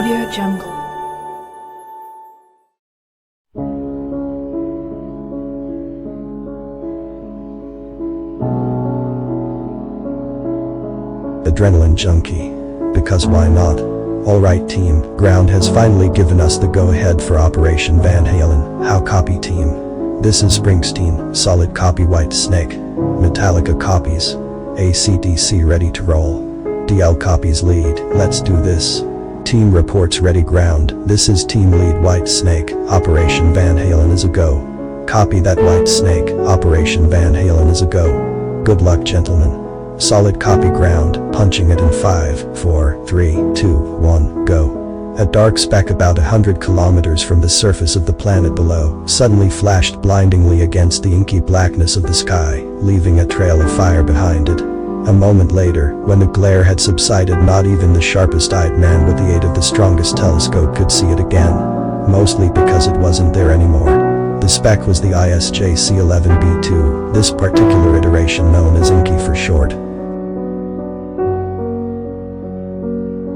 AudioJungle. Adrenaline junkie. Because why not? Alright team, ground has finally given us the go-ahead for Operation Van Halen. How copy team? This is Springsteen, solid copy White Snake. Metallica copies. AC/DC ready to roll. DL copies lead, let's do this. Team reports ready ground, this is team lead White Snake, Operation Van Halen is a go. Copy that White Snake, Operation Van Halen is a go. Good luck gentlemen. Solid copy ground, punching it in 5, 4, 3, 2, 1, go. A dark speck about 100 kilometers from the surface of the planet below suddenly flashed blindingly against the inky blackness of the sky, leaving a trail of fire behind it. A moment later, when the glare had subsided, not even the sharpest-eyed man with the aid of the strongest telescope could see it again. Mostly because it wasn't there anymore. The speck was the ISJC-11B2, this particular iteration known as Inky for short.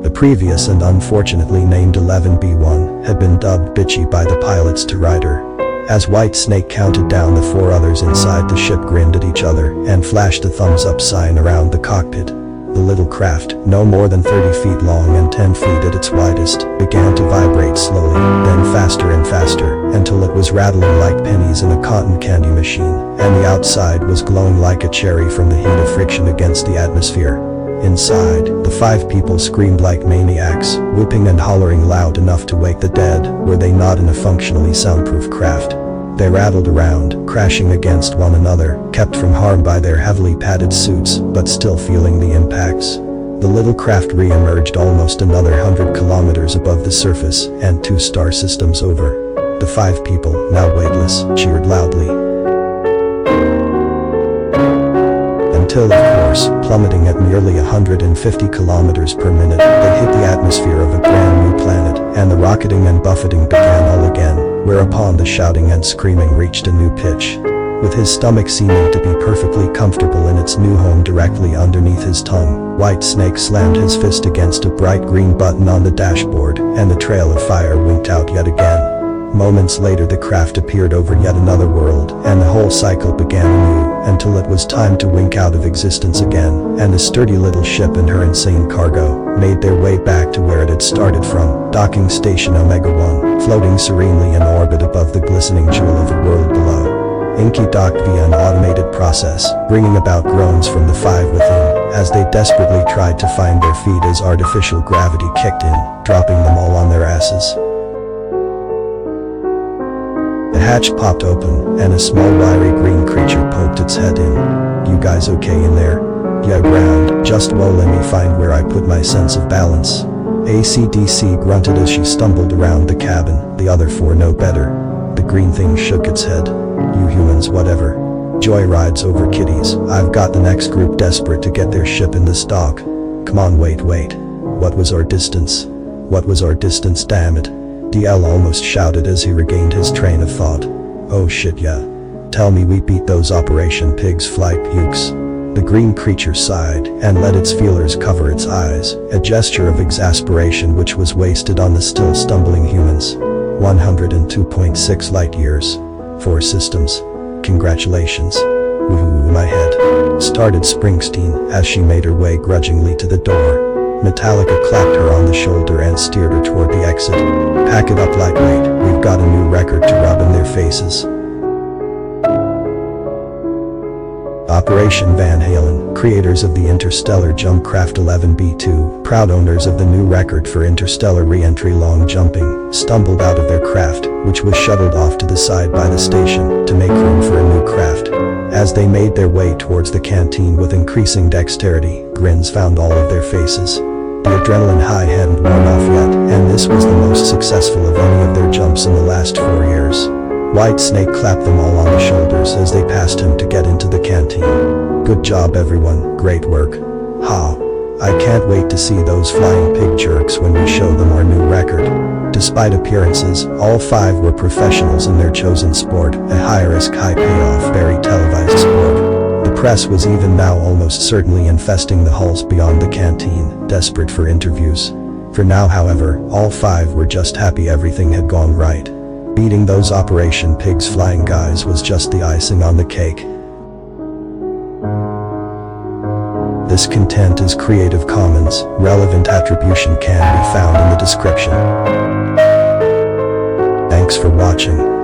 The previous and unfortunately named 11B1 had been dubbed bitchy by the pilots to Ryder. As White Snake counted down, the 4 others inside the ship grinned at each other and flashed a thumbs-up sign around the cockpit. The little craft, no more than 30 feet long and 10 feet at its widest, began to vibrate slowly, then faster and faster, until it was rattling like pennies in a cotton candy machine, and the outside was glowing like a cherry from the heat of friction against the atmosphere. Inside, the 5 people screamed like maniacs, whooping and hollering loud enough to wake the dead, were they not in a functionally soundproof craft. They rattled around, crashing against one another, kept from harm by their heavily padded suits, but still feeling the impacts. The little craft re-emerged almost another 100 kilometers above the surface, and 2 star systems over. The 5 people, now weightless, cheered loudly. Until, of course, plummeting at nearly 150 kilometers per minute, they hit the atmosphere of a brand new planet, and the rocketing and buffeting began all again, whereupon the shouting and screaming reached a new pitch. With his stomach seeming to be perfectly comfortable in its new home directly underneath his tongue, White Snake slammed his fist against a bright green button on the dashboard, and the trail of fire winked out yet again. Moments later, the craft appeared over yet another world, and the whole cycle began anew, until it was time to wink out of existence again, and the sturdy little ship and her insane cargo made their way back to where it had started from, docking station Omega-1, floating serenely in orbit above the glistening jewel of a world below. Inky docked via an automated process, bringing about groans from the 5 within, as they desperately tried to find their feet as artificial gravity kicked in, dropping them all on their asses. The hatch popped open, and a small wiry green creature poked its head in. "You guys okay in there?" "Yeah, ground, just whoa, let me find where I put my sense of balance." AC/DC grunted as she stumbled around the cabin, the other 4 no better. The green thing shook its head. "You humans whatever. Joyrides over kitties, I've got the next group desperate to get their ship in this dock. Come on, wait. What was our distance? What was our distance, damn it?" DL almost shouted as he regained his train of thought. "Oh shit, yeah. Tell me we beat those Operation Pig's Flight pukes." The green creature sighed and let its feelers cover its eyes, a gesture of exasperation which was wasted on the still stumbling humans. 102.6 light years. 4 systems. Congratulations. Woohoo, my head. Started Springsteen as she made her way grudgingly to the door. Metallica clapped her on the shoulder and steered her toward the exit. "Pack it up lightweight, we've got a new record to rub in their faces." Operation Van Halen, creators of the interstellar jump craft 11B2, proud owners of the new record for interstellar re-entry long jumping, stumbled out of their craft, which was shuttled off to the side by the station, to make room for a new craft. As they made their way towards the canteen with increasing dexterity, grins found all of their faces. The adrenaline high hadn't worn off yet, and this was the most successful of any of their jumps in the last 4 years. White Snake clapped them all on the shoulders as they passed him to get into the canteen. "Good job everyone, great work. Ha! I can't wait to see those flying pig jerks when we show them our new record." Despite appearances, all 5 were professionals in their chosen sport, a high-risk, high-payoff, very televised sport. The press was even now almost certainly infesting the halls beyond the canteen, desperate for interviews. For now, however, all 5 were just happy everything had gone right. Beating those Operation Pigs Flying guys was just the icing on the cake. This content is Creative Commons. Relevant attribution can be found in the description. Thanks for watching.